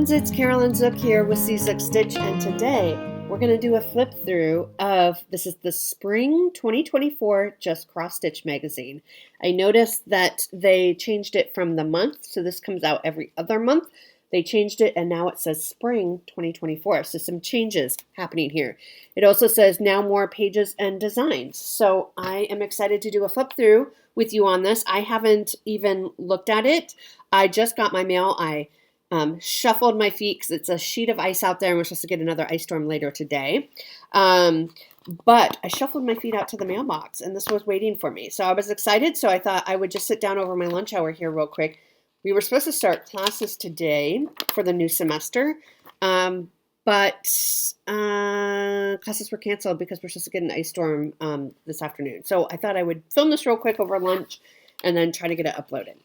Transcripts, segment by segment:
friends, it's Carolyn Zook here with C6 Stitch, and today we're going to do a flip through of, this is the Spring 2024 Just Cross Stitch magazine. I noticed that they changed it from the month, so this comes out every other month. They changed it and now it says Spring 2024, so some changes happening here. It also says now more pages and designs, so I am excited to do a flip through with you on this. I haven't even looked at it. I just got my mail. I shuffled my feet because it's a sheet of ice out there and we're supposed to get another ice storm later today. But I shuffled my feet out to the mailbox and this was waiting for me. So I was excited. So I thought I would just sit down over my lunch hour here real quick. We were supposed to start classes today for the new semester. But classes were canceled because we're supposed to get an ice storm this afternoon. So I thought I would film this real quick over lunch and then try to get it uploaded.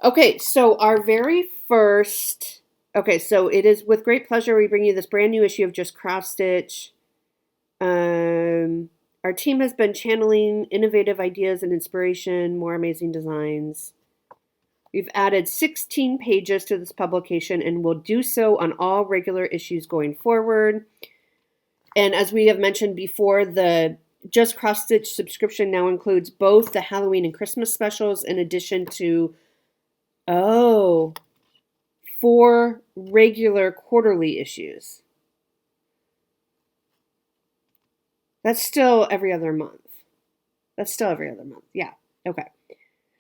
Okay, so our very first, so it is with great pleasure we bring you this brand new issue of Just Cross Stitch. Our team has been channeling innovative ideas and inspiration, more amazing designs. We've added 16 pages to this publication and will do so on all regular issues going forward. And as we have mentioned before, the Just Cross Stitch subscription now includes both the Halloween and Christmas specials in addition to 4 regular quarterly issues. That's still every other month. Yeah. Okay.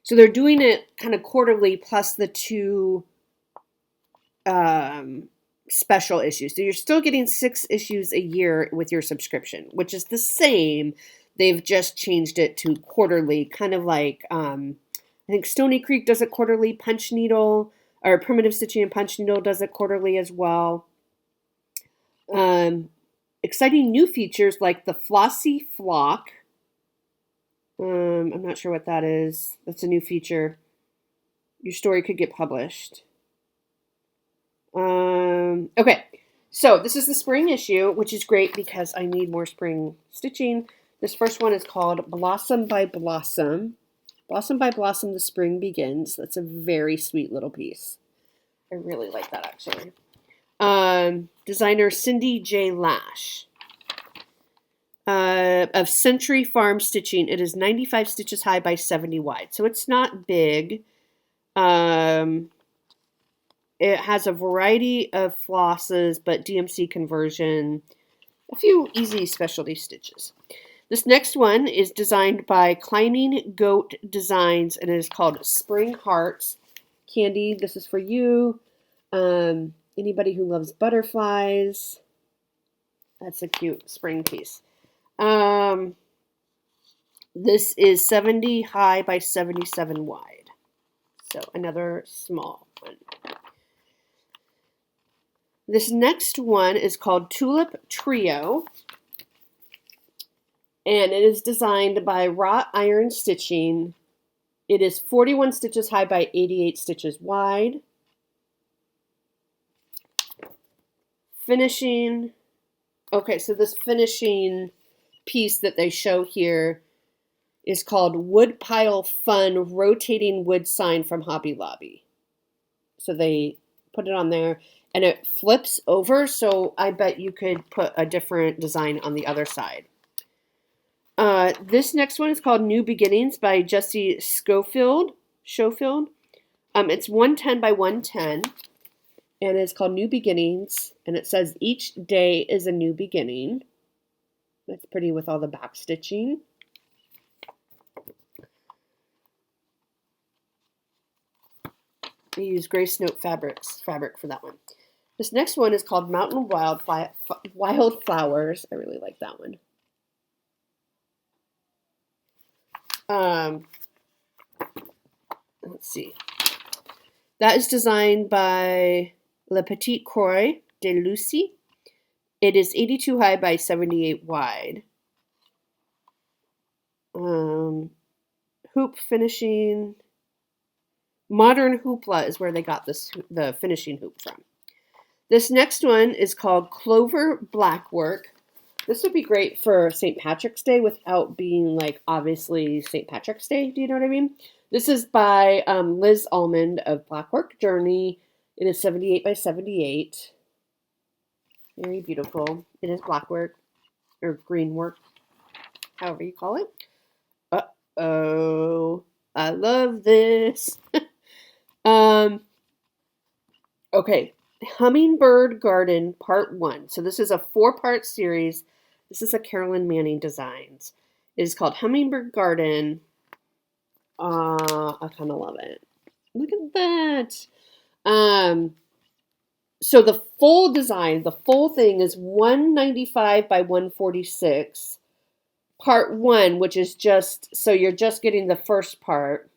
So they're doing it kind of quarterly plus the 2 special issues. So you're still getting 6 issues a year with your subscription, which is the same. They've just changed it to quarterly, kind of like I think Stony Creek does it quarterly. Punch Needle, or Primitive Stitching and Punch Needle does it quarterly as well. Exciting new features like the Flossy Flock. I'm not sure what that is. That's a new feature. Your story could get published. Okay, so this is the spring issue, which is great because I need more spring stitching. This first one is called Blossom by Blossom. Blossom by Blossom, the Spring Begins. That's a very sweet little piece. I really like that, actually. Designer Cindy J. Lash. Of Century Farm Stitching. It is 95 stitches high by 70 wide. So it's not big. It has a variety of flosses, but DMC conversion. A few easy specialty stitches. This next one is designed by Climbing Goat Designs, and it is called Spring Hearts. Candy, this is for you. Anybody who loves butterflies. That's a cute spring piece. This is 70 high by 77 wide. So another small one. This next one is called Tulip Trio. And it is designed by Wrought Iron Stitching. It is 41 stitches high by 88 stitches wide. Finishing. Okay, so this finishing piece that they show here is called Woodpile Fun Rotating Wood Sign from Hobby Lobby. So they put it on there and it flips over, so I bet you could put a different design on the other side. This next one is called New Beginnings by Jessie Schofield. It's 110 by 110, and it's called New Beginnings, and it says each day is a new beginning. That's pretty with all the back stitching. I use Grace Note fabric for that one. This next one is called Mountain Wildflowers. I really like that one. Let's see. That is designed by Le Petit Croix de Lucie. It is 82 high by 78 wide. Hoop finishing. Modern Hoopla is where they got the finishing hoop from. This next one is called Clover Blackwork. This would be great for St. Patrick's Day without being like obviously St. Patrick's Day. Do you know what I mean? This is by Liz Almond of Blackwork Journey. It is 78 by 78. Very beautiful. It is black work or green work, however you call it. Uh-oh. I love this. Okay. Hummingbird Garden Part 1. So this is a 4-part series. This is a Carolyn Manning Designs. It is called Hummingbird Garden. I kind of love it. Look at that. So the full design, the full thing is 195 by 146. Part 1, which is just, so you're just getting the first part.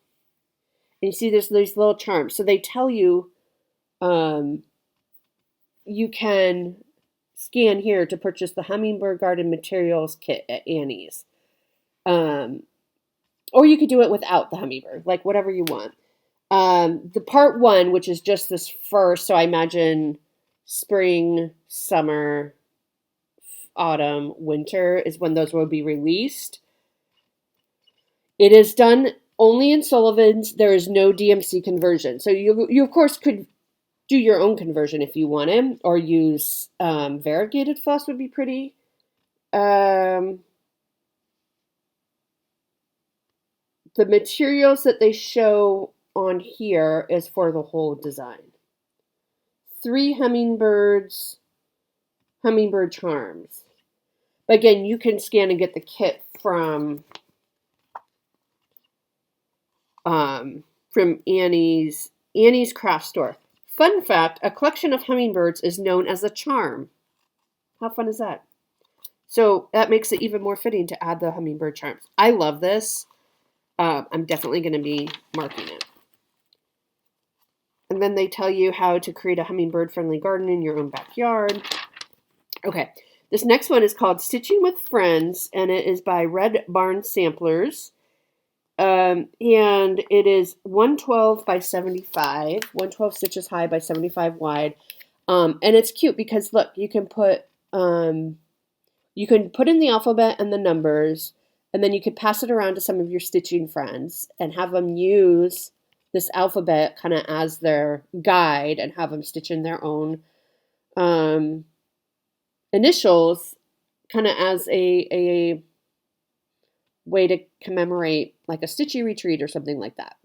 And you see there's these little charms. So they tell you you can scan here to purchase the Hummingbird Garden Materials Kit at Annie's. Or you could do it without the hummingbird, like whatever you want. The part 1, which is just this first, so I imagine spring, summer, autumn, winter is when those will be released. It is done only in Sullivan's. There is no DMC conversion. So you of course could do your own conversion if you wanted, or use variegated floss would be pretty. The materials that they show on here is for the whole design. 3 hummingbird charms. But again, you can scan and get the kit from Annie's craft store. Fun fact, a collection of hummingbirds is known as a charm. How fun is that? So that makes it even more fitting to add the hummingbird charms. I love this. I'm definitely going to be marking it. And then they tell you how to create a hummingbird-friendly garden in your own backyard. Okay, this next one is called Stitching with Friends, and it is by Red Barn Samplers. And it is 112 by 75, 112 stitches high by 75 wide. And it's cute because, look, you can put in the alphabet and the numbers, and then you could pass it around to some of your stitching friends and have them use this alphabet kind of as their guide and have them stitch in their own initials kind of as a way to commemorate like a stitchy retreat or something like that.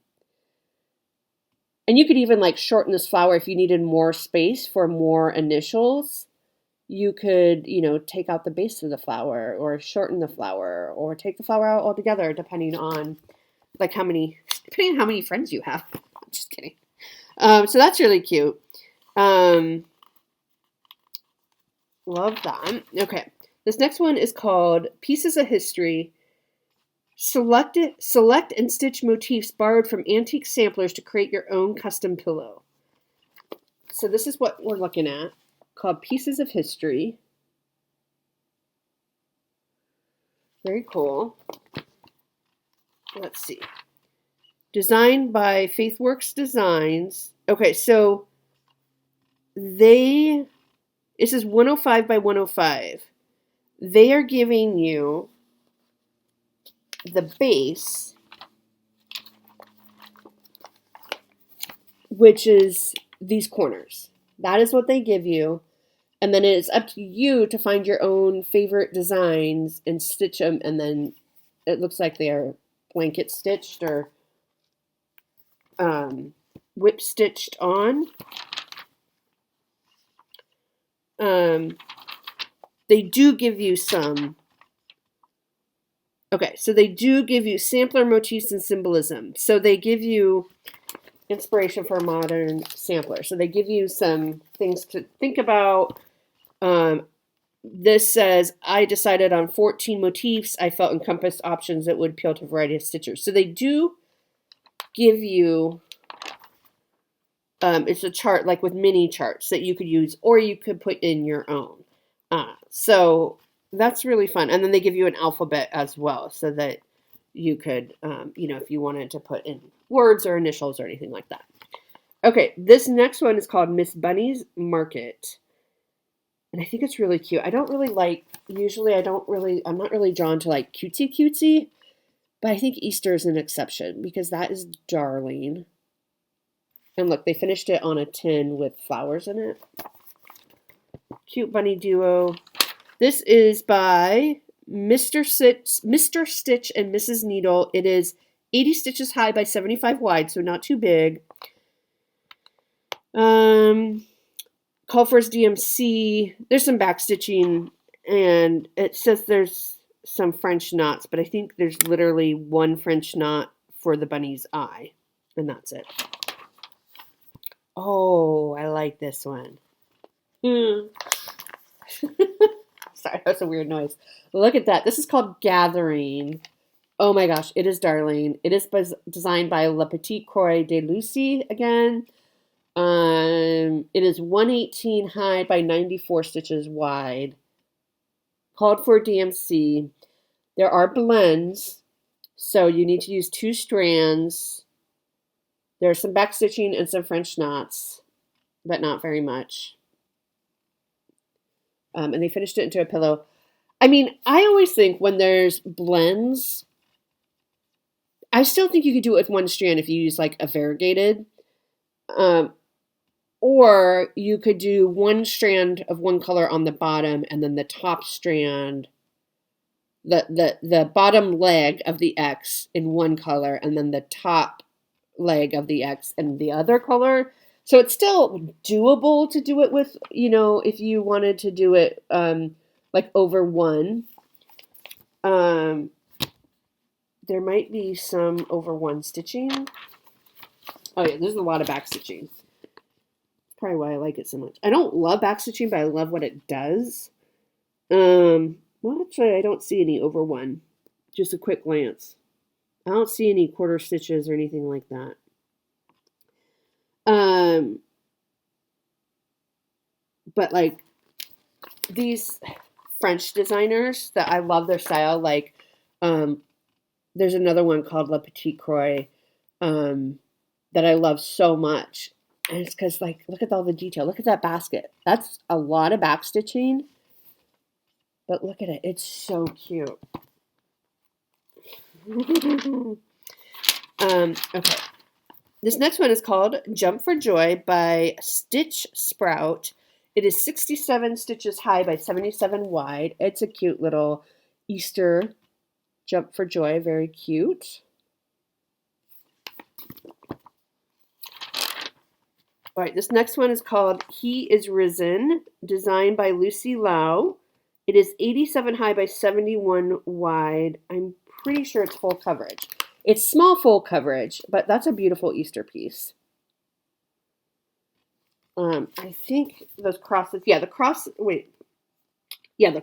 And you could even like shorten this flower if you needed more space for more initials. You could, take out the base of the flower or shorten the flower or take the flower out altogether depending on how many friends you have. I'm just kidding. So that's really cute. Love that. Okay. This next one is called Pieces of History. Select and stitch motifs borrowed from antique samplers to create your own custom pillow. So this is what we're looking at, called Pieces of History. Very cool. Let's see. Designed by Faithworks Designs. Okay, so this is 105 by 105. They are giving you the base, which is these corners. That is what they give you. And then it's up to you to find your own favorite designs and stitch them. And then it looks like they are blanket stitched or whip stitched on. They do give you some. Okay, so they do give you sampler motifs and symbolism. So they give you inspiration for a modern sampler. So they give you some things to think about. This says, I decided on 14 motifs. I felt encompassed options that would appeal to a variety of stitchers. So they do give you, it's a chart like with mini charts that you could use or you could put in your own. So that's really fun. And then they give you an alphabet as well so that you could, if you wanted to put in words or initials or anything like that. Okay, this next one is called Miss Bunny's Market. And I think it's really cute. I don't really like, usually I'm not really drawn to like cutesy, but I think Easter is an exception because that is darling. And look, they finished it on a tin with flowers in it. Cute bunny duo. This is by Mr. Stitch and Mrs. Needle. It is 80 stitches high by 75 wide, so not too big. Call for DMC. There's some back stitching, and it says there's some French knots, but I think there's literally one French knot for the bunny's eye, and that's it. Oh, I like this one. Sorry, that's a weird noise. Look at that. This is called Gathering. Oh my gosh, it is darling. It is designed by La Petite Croix de Lucie again. It is 118 high by 94 stitches wide. Called for DMC. There are blends, so you need to use 2 strands. There's some back stitching and some French knots, but not very much. And they finished it into a pillow. I mean, I always think when there's blends, I still think you could do it with 1 strand if you use like a variegated. Or you could do 1 strand of 1 color on the bottom, and then the top strand, the bottom leg of the X in 1 color, and then the top leg of the X in the other color. So it's still doable to do it with, you know, if you wanted to do it like over 1. There might be some over 1 stitching. Oh yeah, there's a lot of back stitching. Probably why I like it so much. I don't love back stitching, but I love what it does. Well, actually, I don't see any over 1. Just a quick glance. I don't see any quarter stitches or anything like that. But like these French designers that I love their style, like there's another one called La Petite Croix that I love so much. And it's because, like, look at all the detail. Look at that basket. That's a lot of back stitching. But look at it. It's so cute. Okay. This next one is called Jump for Joy by Stitch Sprout. It is 67 stitches high by 77 wide. It's a cute little Easter Jump for Joy. Very cute. All right, this next one is called He is Risen, designed by Lucy Lau. It is 87 high by 71 wide. I'm pretty sure it's full coverage. It's small full coverage, but that's a beautiful Easter piece. I think those crosses, the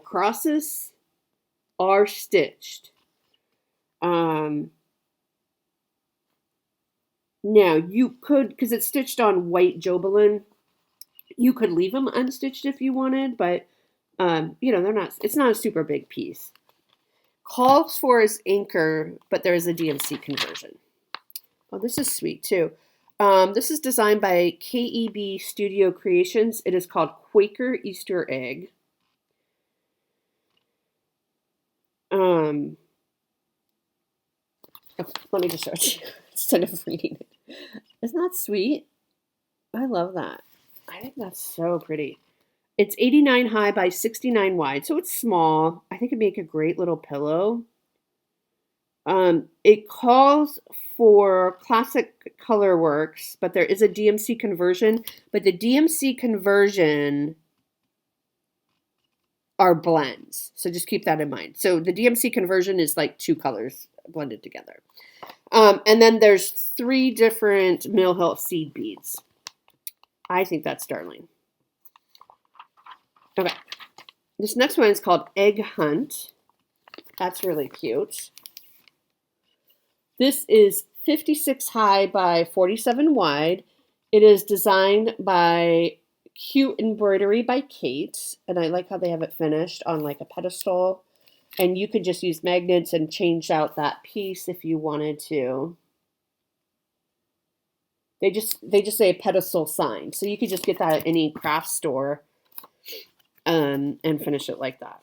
crosses are stitched. Now, you could, because it's stitched on white Jobelin, you could leave them unstitched if you wanted, but, it's not a super big piece. Calls for is anchor, but there is a DMC conversion. Oh, this is sweet, too. This is designed by KEB Studio Creations. It is called Quaker Easter Egg. Let me just show it to you instead of reading it. Isn't that sweet? I love that. I think that's so pretty. It's 89 high by 69 wide, so it's small. I think it'd make a great little pillow. It calls for classic color works, but there is a DMC conversion. But the DMC conversion are blends, so just keep that in mind. So the DMC conversion is like 2 colors blended together. And then there's 3 different Mill Hill seed beads. I think that's darling. Okay. This next one is called Egg Hunt. That's really cute. This is 56 high by 47 wide. It is designed by Cute Embroidery by Kate. And I like how they have it finished on like a pedestal. And you could just use magnets and change out that piece if you wanted to. They just say a pedestal sign. So you could just get that at any craft store and finish it like that.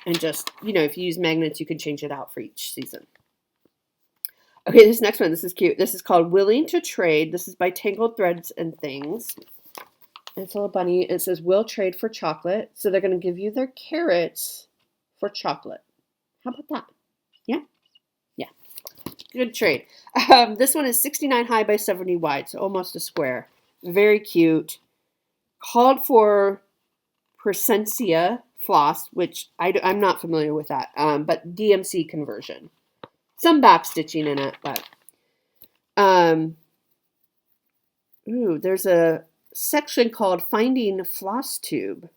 And just, if you use magnets, you can change it out for each season. Okay, this next one, this is cute. This is called Willing to Trade. This is by Tangled Threads and Things. It's a little bunny. It says, will trade for chocolate. So they're going to give you their carrots for chocolate. How about that? Yeah? Yeah. Good trade. This one is 69 high by 70 wide, so almost a square. Very cute. Called for Presencia floss, which I'm not familiar with that, but DMC conversion. Some back stitching in it, but there's a section called Finding Floss Tube.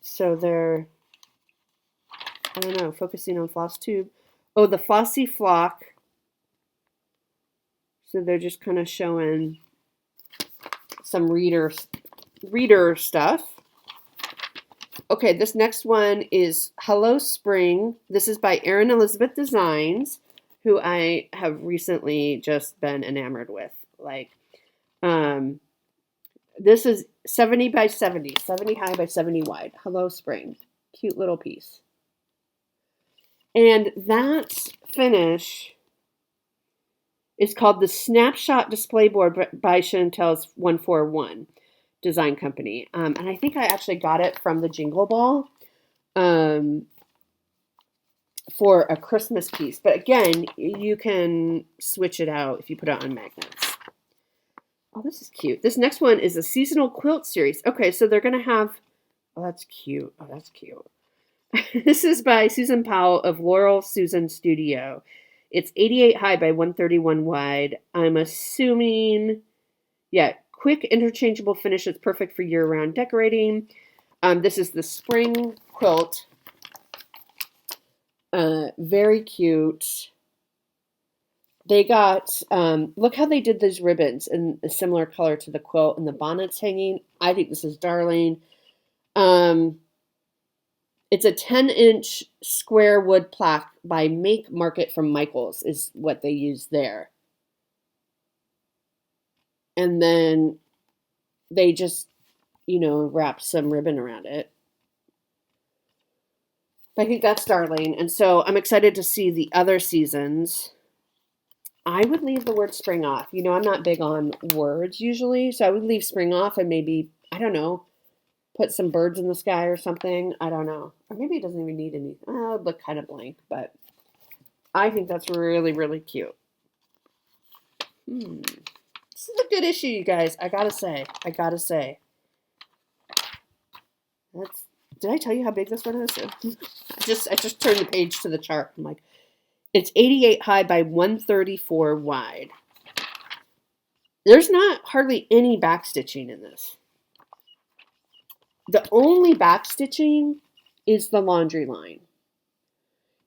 So they're, I don't know, focusing on floss tube. Oh, the Flossy Flock. So they're just kind of showing some reader stuff. Okay, this next one is Hello Spring. This is by Erin Elizabeth Designs, who I have recently just been enamored with. Like, this is 70 by 70, 70 high by 70 wide. Hello Spring. Cute little piece. And that finish is called the Snapshot Display Board by Chantel's 141 Design Company. And I think I actually got it from the Jingle Ball for a Christmas piece. But again, you can switch it out if you put it on magnets. Oh, this is cute. This next one is a seasonal quilt series. Okay, so they're going to have... Oh, that's cute. Oh, that's cute. This is by Susan Powell of Laurel Susan Studio. It's 88 high by 131 wide. I'm assuming, yeah, quick interchangeable finish. It's perfect for year-round decorating. This is the spring quilt. Very cute. They got, look how they did those ribbons in a similar color to the quilt and the bonnets hanging. I think this is darling. It's a 10-inch square wood plaque by Make Market from Michaels is what they use there. And then they just, wrap some ribbon around it. I think that's darling. And so I'm excited to see the other seasons. I would leave the word spring off. I'm not big on words usually, so I would leave spring off and maybe, I don't know, put some birds in the sky or something. I don't know. Or maybe it doesn't even need any. It would look kind of blank, but I think that's really, really cute. This is a good issue, you guys. I gotta say. Did I tell you how big this one is? I just turned the page to the chart. I'm like, it's 88 high by 134 wide. There's not hardly any back stitching in this. The only back stitching is the laundry line.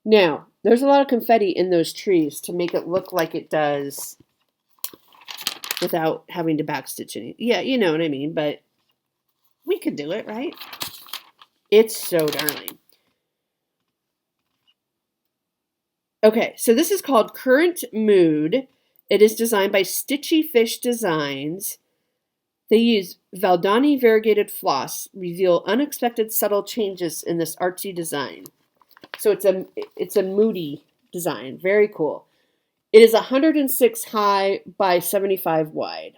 Now, there's a lot of confetti in those trees to make it look like it does without having to back stitch any. Yeah, you know what I mean, but we could do it, right? It's so darling. Okay, so this is called Current Mood. It is designed by Stitchy Fish Designs. They use Valdani variegated floss, reveal unexpected subtle changes in this artsy design. So it's a moody design. Very cool. It is 106 high by 75 wide.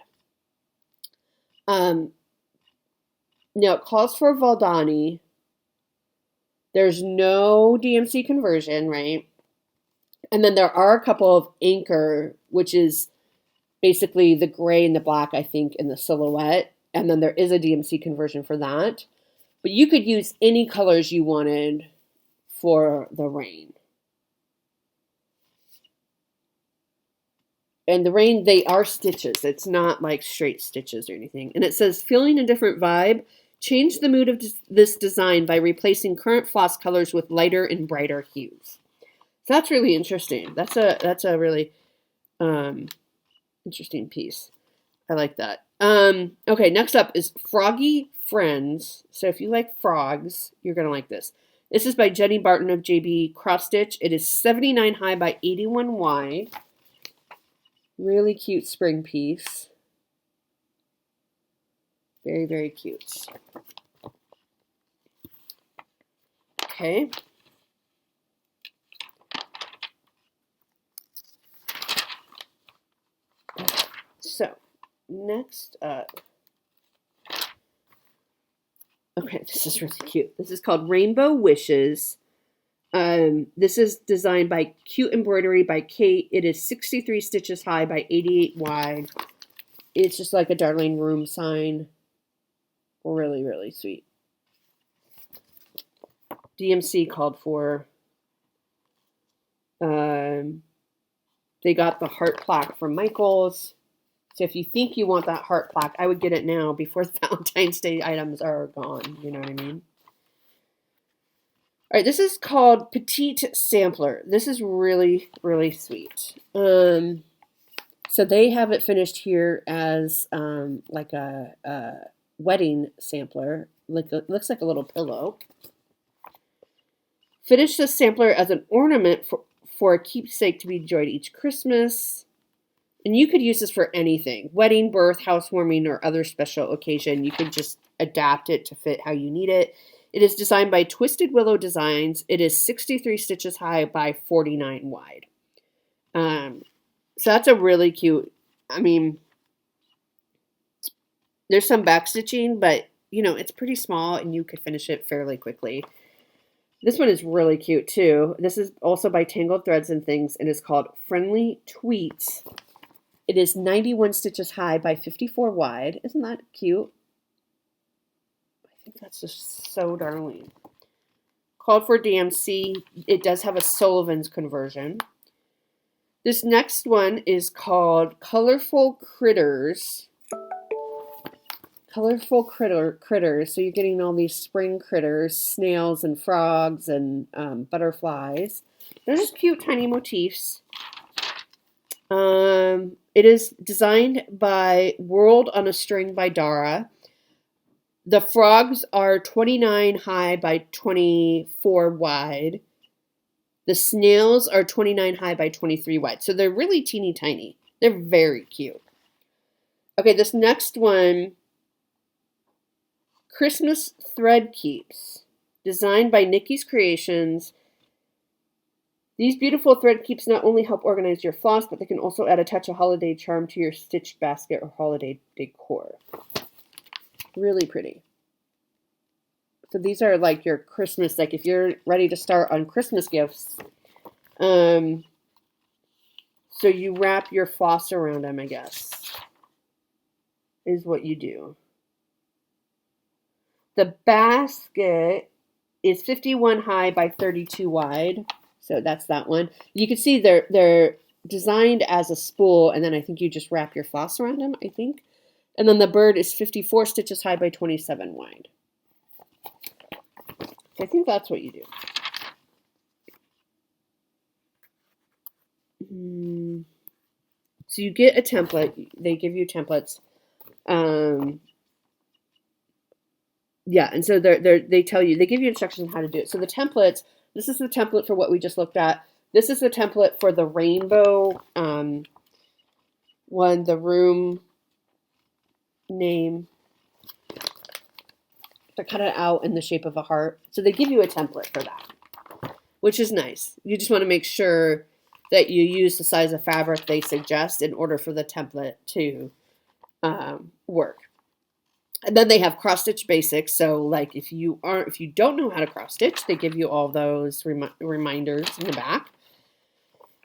Now it calls for Valdani. There's no DMC conversion, right? And then there are a couple of anchor, which is basically the gray and the black, I think, in the silhouette. And then there is a DMC conversion for that. But you could use any colors you wanted for the rain. And the rain, they are stitches. It's not like straight stitches or anything. And it says, feeling a different vibe, change the mood of this design by replacing current floss colors with lighter and brighter hues. So that's really interesting. That's a really interesting piece. I like that. Okay, next up is Froggy Friends. So if you like frogs, you're going to like this. This is by Jenny Barton of JB Cross Stitch. It is 79 high by 81 wide. Really cute spring piece. Very, very cute. Okay. next up, okay, this is really cute. This is called Rainbow Wishes. This is designed by Cute Embroidery by Kate. It is 63 stitches high by 88 wide. It's just like a darling room sign. Really, really sweet. DMC called for. They got the heart plaque from Michaels. So if you think you want that heart plaque, I would get it now before the Valentine's Day items are gone. You know what I mean? All right, this is called Petite Sampler. This is really, really sweet. So they have it finished here as like a wedding sampler. Looks like a little pillow. Finish the sampler as an ornament for a keepsake to be enjoyed each Christmas. And you could use this for anything. Wedding, birth, housewarming, or other special occasion. You could just adapt it to fit how you need it. It is designed by Twisted Willow Designs. It is 63 stitches high by 49 wide. So that's a really cute, I mean, there's some back stitching, but, you know, it's pretty small and you could finish it fairly quickly. This one is really cute, too. This is also by Tangled Threads and Things, and it's called Friendly Tweets. It is 91 stitches high by 54 wide. Isn't that cute? I think that's just so darling. Called for DMC. It does have a Sullivan's conversion. This next one is called Colorful Critters. Colorful critters. So you're getting all these spring critters, snails and frogs and butterflies. They're just cute tiny motifs. It is designed by World on a String by Dara. The frogs are 29 high by 24 wide. The snails are 29 high by 23 wide. So they're really teeny tiny. They're very cute. Okay, this next one, Christmas Thread Keeps, designed by Nikki's Creations. These beautiful thread keeps not only help organize your floss, but they can also add a touch of holiday charm to your stitch basket or holiday decor. Really pretty. So these are like your Christmas, like if you're ready to start on Christmas gifts. So you wrap your floss around them, I guess, is what you do. The basket is 51 high by 32 wide. So that's that one. You can see they're designed as a spool, and then I think you just wrap your floss around them, I think. And then the bird is 54 stitches high by 27 wide. I think that's what you do. So you get a template. They give you templates. Yeah, and so they tell you, they give you instructions on how to do it. So the templates, this is the template for what we just looked at. This is the template for the rainbow one, the room name. To cut it out in the shape of a heart. So they give you a template for that, which is nice. You just want to make sure that you use the size of fabric they suggest in order for the template to work. And then they have cross stitch basics. So like if you don't know how to cross stitch, they give you all those reminders in the back.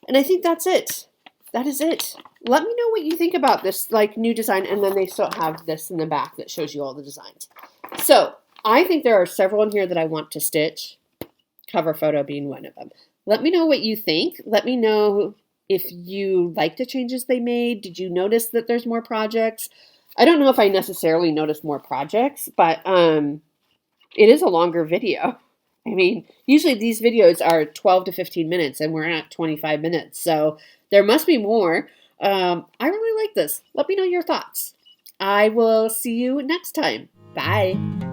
And I think that's it. That is it. Let me know what you think about this like new design. And then they still have this in the back that shows you all the designs. So I think there are several in here that I want to stitch, cover photo being one of them. Let me know what you think. Let me know if you like the changes they made. Did you notice that there's more projects? I don't know if I necessarily noticed more projects, but it is a longer video. I mean, usually these videos are 12 to 15 minutes and we're at 25 minutes. So there must be more. I really like this. Let me know your thoughts. I will see you next time. Bye.